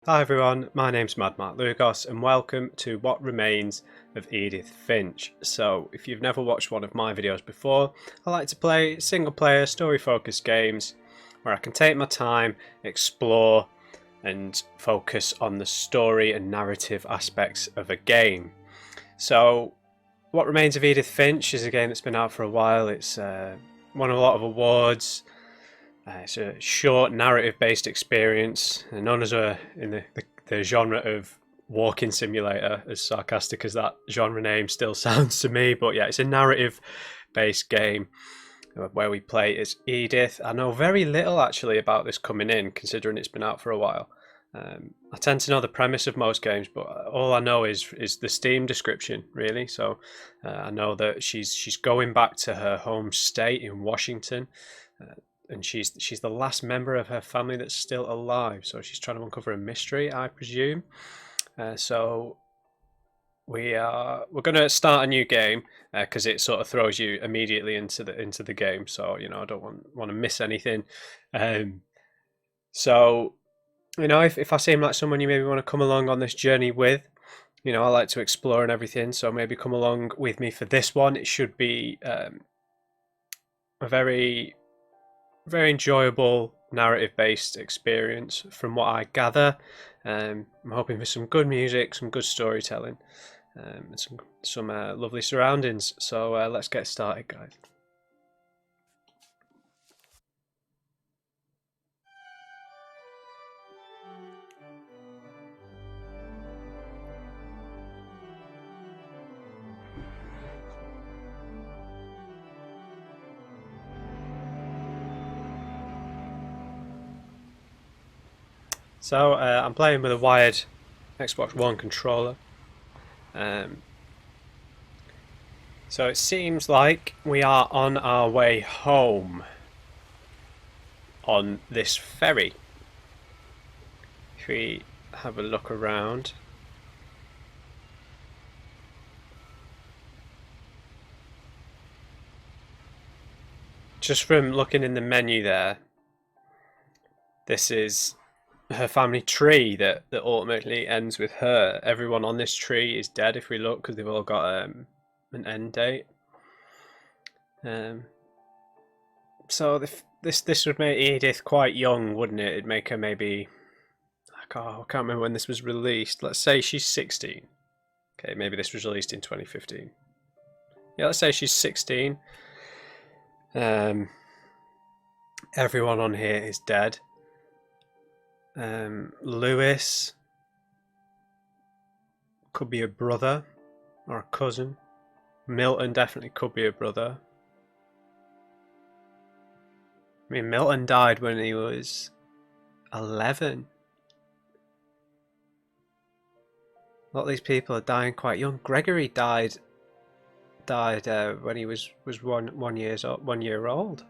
Hi everyone, my name's MadMatt Lugos and welcome to What Remains of Edith Finch. So if you've never watched one of my videos before, I like to play single player story focused games where I can take my time, explore and focus on the story and narrative aspects of a game. So What Remains of Edith Finch is a game that's been out for a while. It's won a lot of awards. It's a short narrative-based experience, known as in the genre of walking simulator, as sarcastic as that genre name still sounds to me. But yeah, it's a narrative-based game where we play as Edith. I know very little actually about this coming in, considering it's been out for a while. I tend to know the premise of most games, but all I know is the Steam description, really. So I know that she's going back to her home state in Washington. And she's the last member of her family that's still alive, so she's trying to uncover a mystery, I presume. So we're going to start a new game because it sort of throws you immediately into the game. So I don't want to miss anything. So if I seem like someone you maybe want to come along on this journey with, I like to explore and everything. So maybe come along with me for this one. It should be a very enjoyable narrative-based experience from what I gather. I'm hoping for some good music, some good storytelling, and some lovely surroundings. So let's get started, guys. So I'm playing with a wired Xbox One controller. So it seems like we are on our way home on this ferry. If we have a look around. Just from looking in the menu there, this is her family tree that ultimately ends with her. Everyone on this tree is dead if we look, because they've all got an end date. So this would make Edith quite young, wouldn't it? It'd make her maybe, I can't remember when this was released. Let's say she's 16. Okay, maybe this was released in 2015. Yeah, let's say she's 16. Everyone on here is dead. Lewis could be a brother or a cousin. Milton definitely could be a brother. I mean, Milton died when he was 11. A lot of these people are dying quite young. Gregory died when he was 1 year old.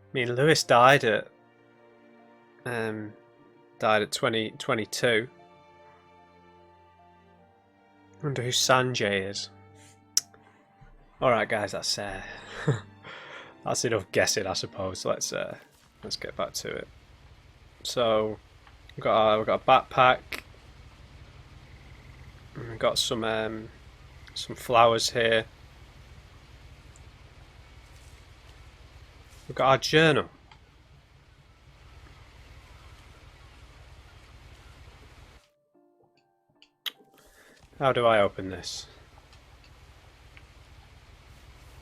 I mean, Lewis died at 22. I wonder who Sanjay is. Alright guys, that's that's enough guessing, I suppose. Let's get back to it. So we've got a backpack. We've got some flowers here. We've got our journal. How do I open this?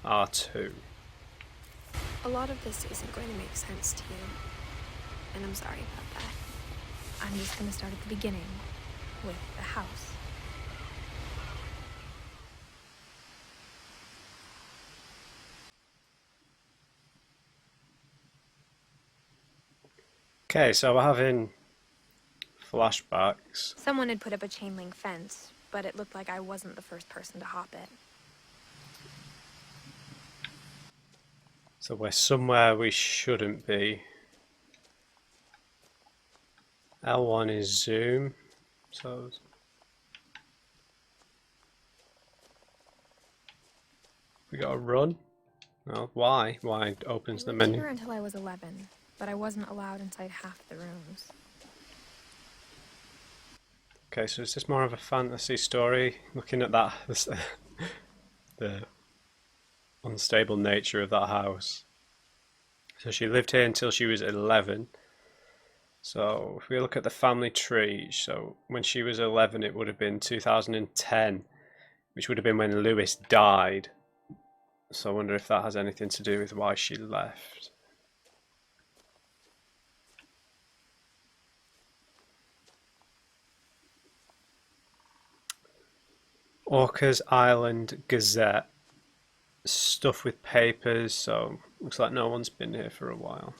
R2. A lot of this isn't going to make sense to you, and I'm sorry about that. I'm just going to start at the beginning, with the house. Okay, so we're having flashbacks. Someone had put up a chain link fence, but it looked like I wasn't the first person to hop it. So we're somewhere we shouldn't be. L1 is zoom. So we got to run. Well, why? Why opens the I lived menu? here until I was 11, but I wasn't allowed inside half the rooms. Okay, so is this more of a fantasy story? Looking at that, the unstable nature of that house. So she lived here until she was 11. So if we look at the family tree, so when she was 11 it would have been 2010, which would have been when Lewis died. So I wonder if that has anything to do with why she left. Orcas Island Gazette. Stuff with papers, so looks like no one's been here for a while.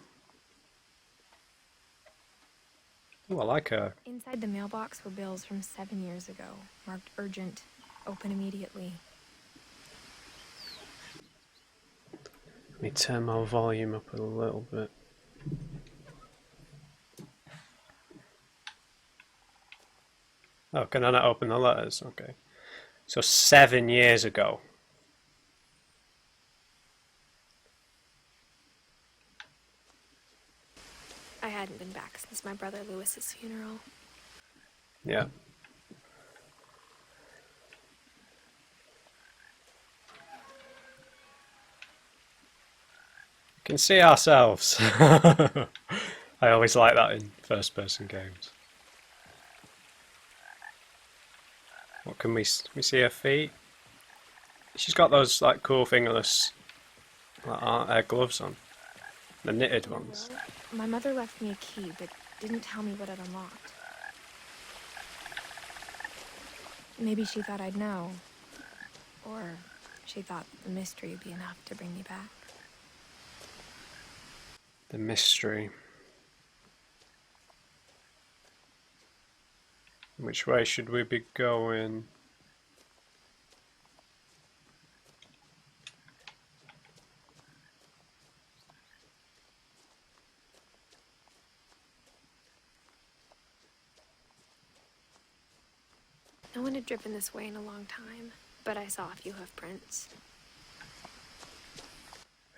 Oh, I like her. Inside the mailbox were bills from 7 years ago, marked urgent, open immediately. Let me turn my volume up a little bit. Oh, can I not open the letters? Okay. So 7 years ago. I hadn't been back since my brother Lewis's funeral. Yeah. We can see ourselves. I always like that in first-person games. What can we see her feet? She's got those like cool fingerless gloves on, the knitted ones. My mother left me a key, but didn't tell me what it unlocked. Maybe she thought I'd know, or she thought the mystery would be enough to bring me back. The mystery. Which way should we be going? No one had driven this way in a long time, but I saw a few hoof prints.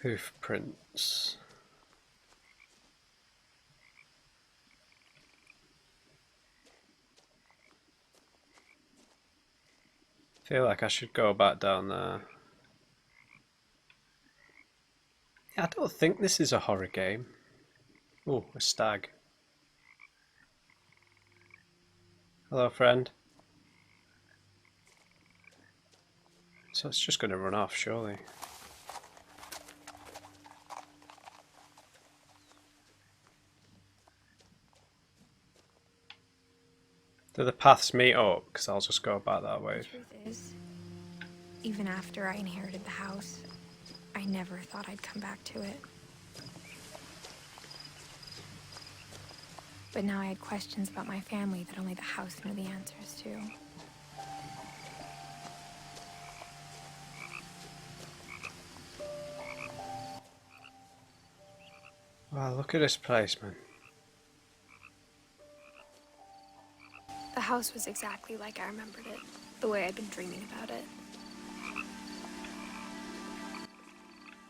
Hoof prints. Feel like I should go back down there. Yeah, I don't think this is a horror game. Oh, a stag. Hello, friend. So it's just going to run off, surely. Do the paths meet up? Because I'll just go back that way. The truth is, even after I inherited the house, I never thought I'd come back to it. But now I had questions about my family that only the house knew the answers to. Wow, look at this place, man. The house was exactly like I remembered it, the way I'd been dreaming about it.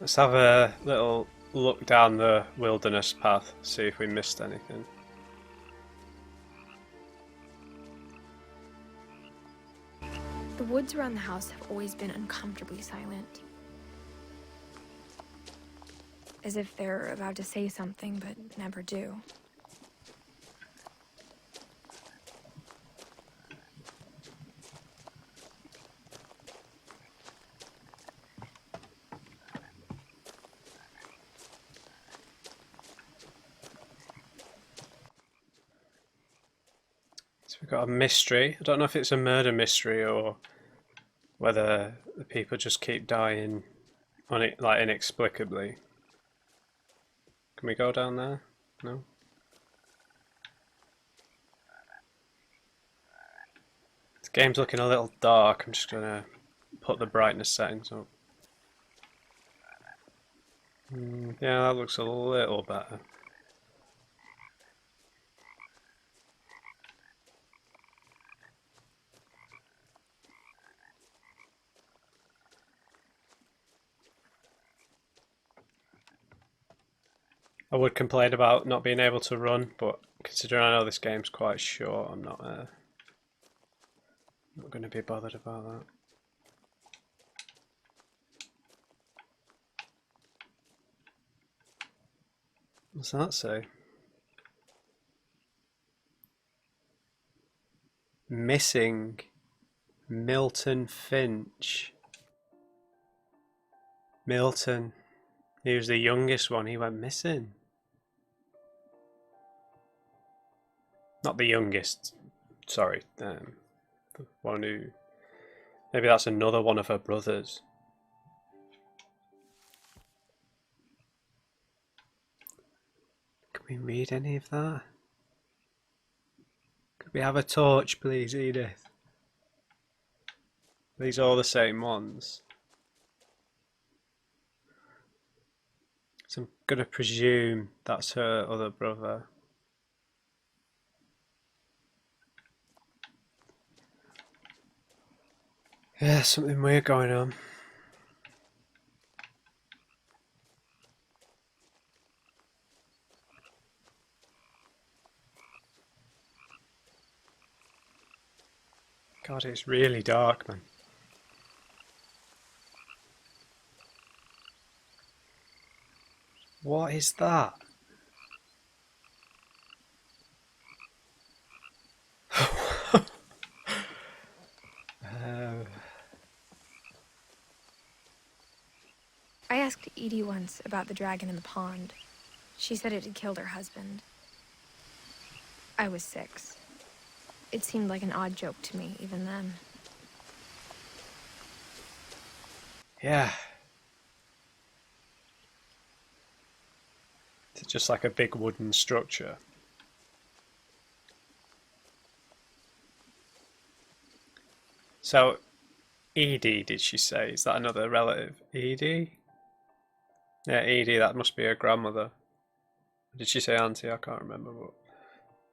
Let's have a little look down the wilderness path, see if we missed anything. The woods around the house have always been uncomfortably silent. As if they're about to say something, but never do. So we've got a mystery. I don't know if it's a murder mystery or whether the people just keep dying on it like inexplicably. Can we go down there? No? The game's looking a little dark. I'm just gonna put the brightness settings up. Yeah, that looks a little better. I would complain about not being able to run, but considering I know this game's quite short, I'm not going to be bothered about that. What's that say? Missing Milton Finch. Milton. He was the youngest one. He went missing. Not the youngest. Sorry. The one who... Maybe that's another one of her brothers. Can we read any of that? Could we have a torch, please, Edith? These are all the same ones. So I'm going to presume that's her other brother. Yeah, something weird going on. God, it's really dark, man. What is that? I asked Edie once about the dragon in the pond. She said it had killed her husband. I was 6. It seemed like an odd joke to me, even then. Yeah. It's just like a big wooden structure. So, Edie, did she say? Is that another relative? Edie? Yeah, Edie, that must be her grandmother. Did she say auntie? I can't remember, but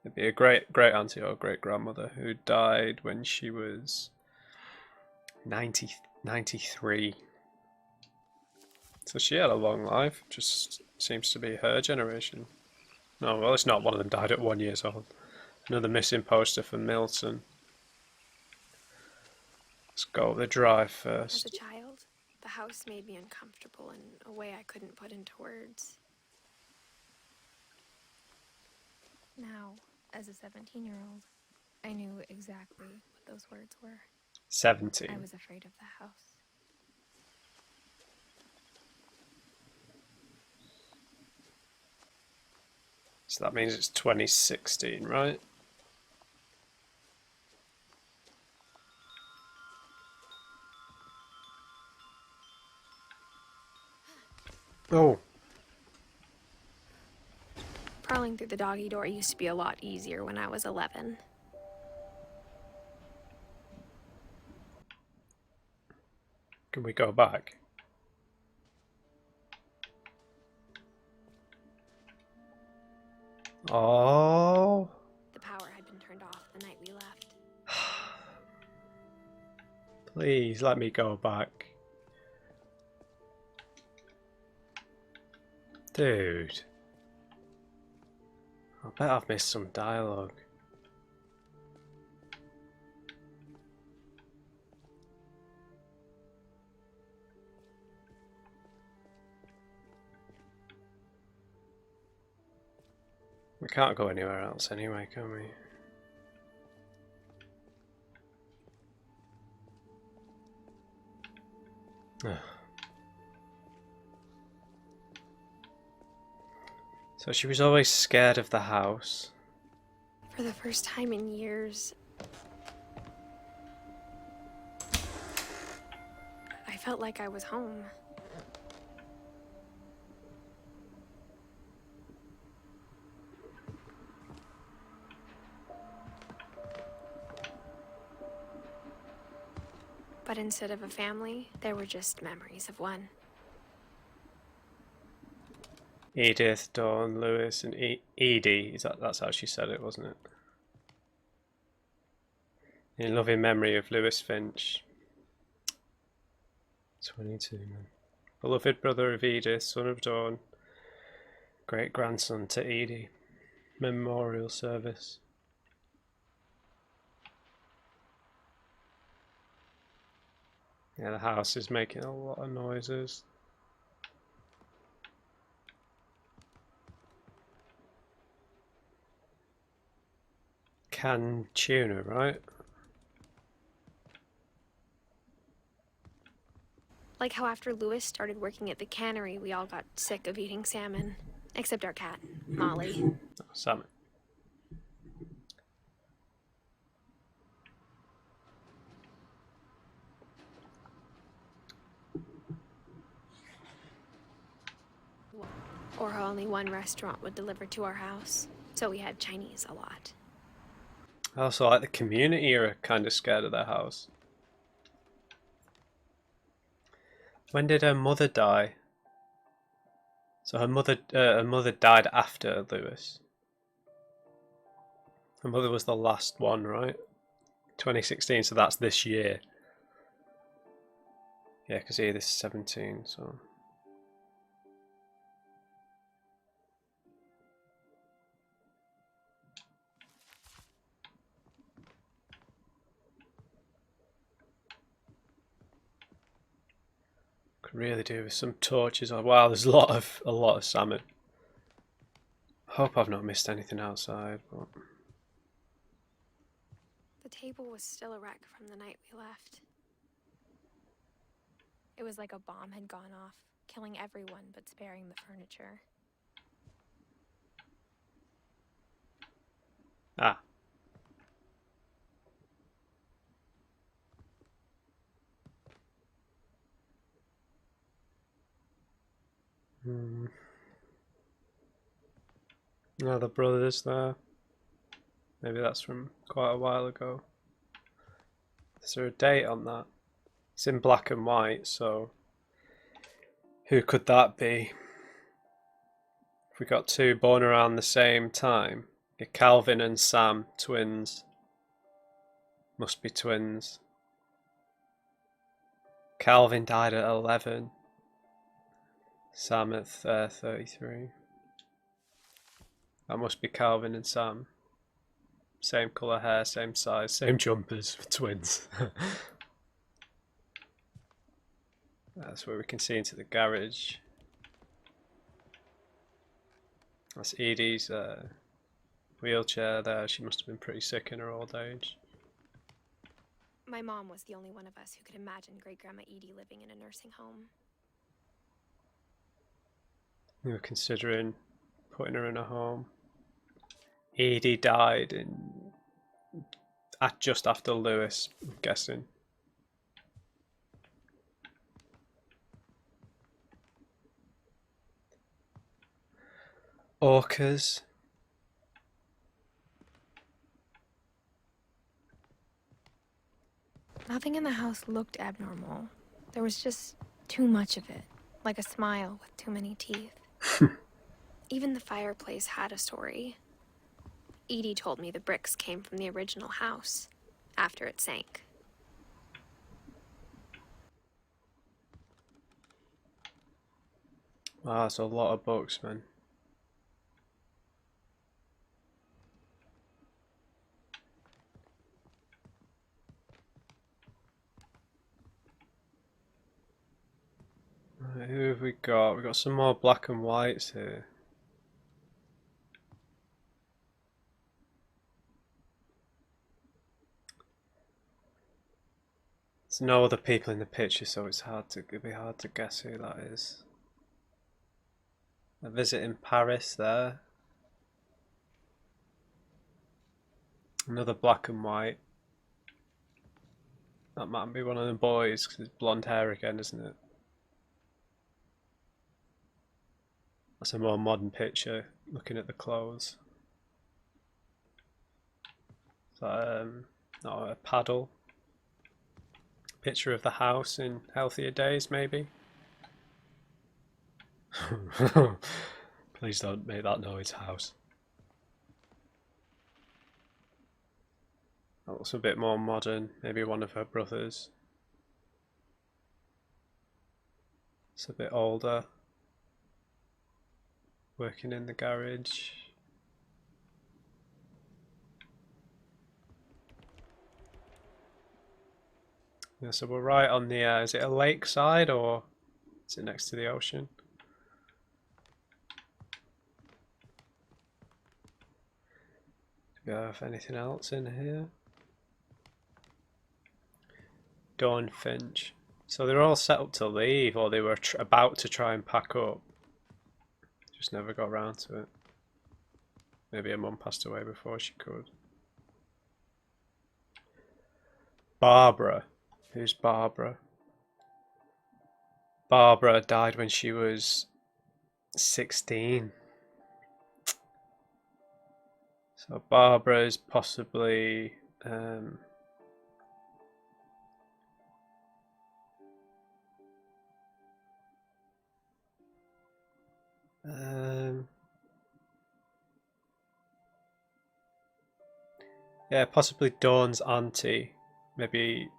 it'd be a great auntie or great grandmother who died when she was 93. So she had a long life, just seems to be her generation. No, well, it's not. One of them died at 1 year old. Another missing poster for Milton. Let's go up the drive first. As a child, the house made me uncomfortable in a way I couldn't put into words. Now, as a 17-year-old, I knew exactly what those words were. 17. I was afraid of the house. So that means it's 2016, right? Oh. Crawling through the doggy door used to be a lot easier when I was 11. Can we go back? Oh. The power had been turned off the night we left. Please let me go back. Dude. I bet I've missed some dialogue. We can't go anywhere else anyway, can we? So she was always scared of the house. For the first time in years, I felt like I was home. But instead of a family, there were just memories of one. Edith, Dawn, Lewis, and Edie. That's how she said it, wasn't it? In loving memory of Lewis Finch. 22, man. Beloved brother of Edith, son of Dawn, Great grandson to Edie. Memorial service. Yeah, the house is making a lot of noises. Canned tuna, right? Like how after Lewis started working at the cannery, we all got sick of eating salmon. Except our cat, Molly. Oh, salmon. Or how only one restaurant would deliver to our house. So we had Chinese a lot. I also like the community are kind of scared of their house. When did her mother die? So her mother died after Lewis. Her mother was the last one, right? 2016, so that's this year. Yeah, because here this is 17, so... Could really do with some torches. Oh, wow, there's a lot of salmon. Hope I've not missed anything outside, but... The table was still a wreck from the night we left. It was like a bomb had gone off, killing everyone but sparing the furniture. Ah. No, the brothers there. Maybe that's from quite a while ago. Is there a date on that? It's in black and white, so who could that be? If we got two born around the same time, Calvin and Sam, twins. Must be twins. Calvin died at 11. Sam at 33. That must be Calvin and Sam. Same colour hair, same size, same jumpers for twins. That's where we can see into the garage. That's Edie's wheelchair there. She must have been pretty sick in her old age. My mom was the only one of us who could imagine Great-Grandma Edie living in a nursing home. We were considering putting her in a home. Edie died just after Lewis, I'm guessing. Orcas. Nothing in the house looked abnormal. There was just too much of it, like a smile with too many teeth. Even the fireplace had a story. Edie told me the bricks came from the original house, after it sank. Wow, that's a lot of books, man. Right, who have we got? We've got some more black and whites here. There's no other people in the picture, so it'd be hard to guess who that is. A visit in Paris there. Another black and white. That might be one of the boys, because it's blonde hair again, isn't it? That's a more modern picture, looking at the clothes. So, not a paddle. Picture of the house in healthier days, maybe. Please don't make that noise, house. That looks a bit more modern. Maybe one of her brothers. It's a bit older. working in the garage. Yeah, so we're right on the, is it a lakeside or is it next to the ocean? Do we have anything else in here? Dawn Finch. So they're all set up to leave, or they were about to try and pack up. Just never got around to it. Maybe her mum passed away before she could. Barbara. Who's Barbara? Barbara died when she was 16. So Barbara is possibly yeah, possibly Dawn's auntie, maybe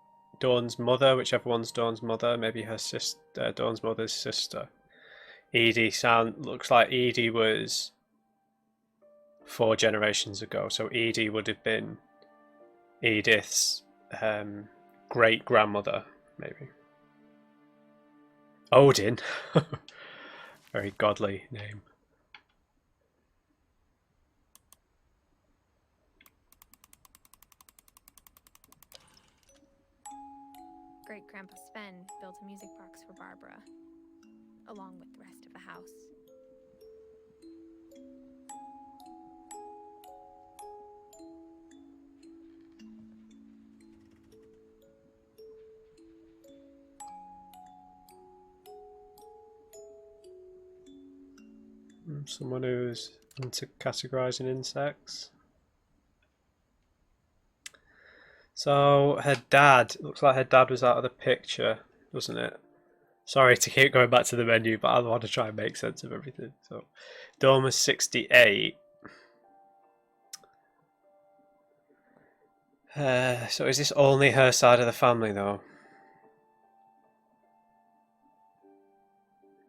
Dawn's mother, whichever one's Dawn's mother, maybe her sister, Dawn's mother's sister. Edie looks like Edie was 4 generations ago, so Edie would have been Edith's great grandmother, maybe. Odin, very godly name. Great-Grandpa Sven built a music box for Barbara, along with the rest of the house. Someone who's into categorizing insects. So her dad, looks like her dad was out of the picture, doesn't it? Sorry to keep going back to the menu, but I want to try and make sense of everything. So Dawn was 68. So is this only her side of the family though?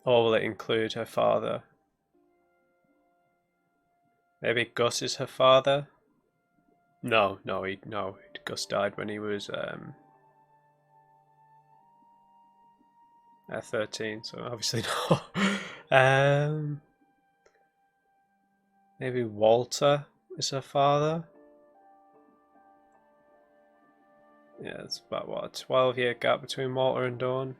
Or will it include her father? Maybe Gus is her father? No, Gus died when he was 13, so obviously not. Maybe Walter is her father? Yeah, it's about what, a 12-year gap between Walter and Dawn.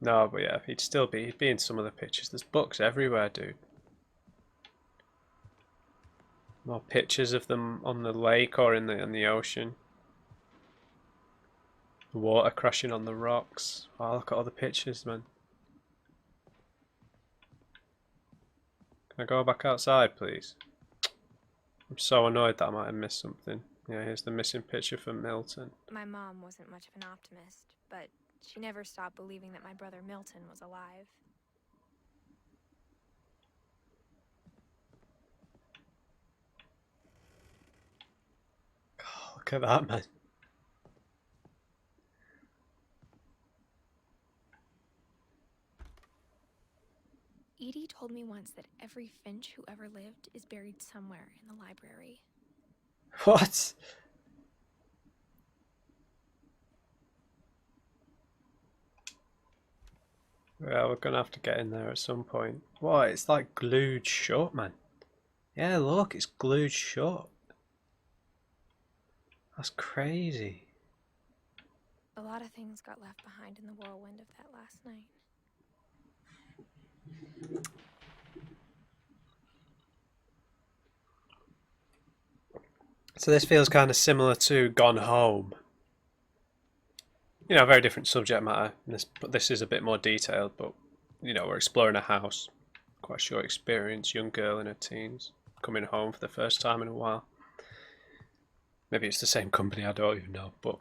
No, but yeah, he'd be in some of the pictures. There's books everywhere, dude. More pictures of them on the lake or in the ocean. The water crashing on the rocks. Oh, look at all the pictures, man. Can I go back outside, please? I'm so annoyed that I might have missed something. Yeah, here's the missing picture from Milton. My mom wasn't much of an optimist, but she never stopped believing that my brother Milton was alive. Oh, look at that, man. Edie told me once that every Finch who ever lived is buried somewhere in the library. What? Well, we're gonna have to get in there at some point. What? It's like glued shut, man. Yeah, look, it's glued shut. That's crazy. A lot of things got left behind in the whirlwind of that last night. So this feels kind of similar to Gone Home. You know, very different subject matter. This is a bit more detailed, but you know, we're exploring a house. Quite a short experience, young girl in her teens, coming home for the first time in a while. Maybe it's the same company, I don't even know, but...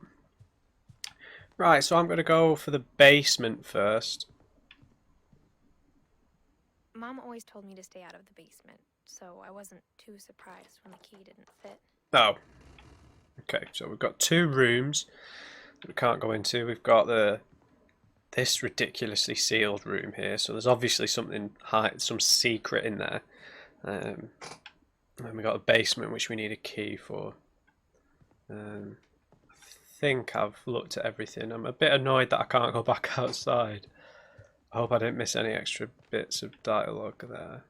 Right, so I'm going to go for the basement first. Mom always told me to stay out of the basement, so I wasn't too surprised when the key didn't fit. Oh. Okay, so we've got 2 rooms that we can't go into. We've got the this ridiculously sealed room here, so there's obviously something some secret in there. And we got a basement which we need a key for. I think I've looked at everything. I'm a bit annoyed that I can't go back outside. I hope I didn't miss any extra bits of dialogue there.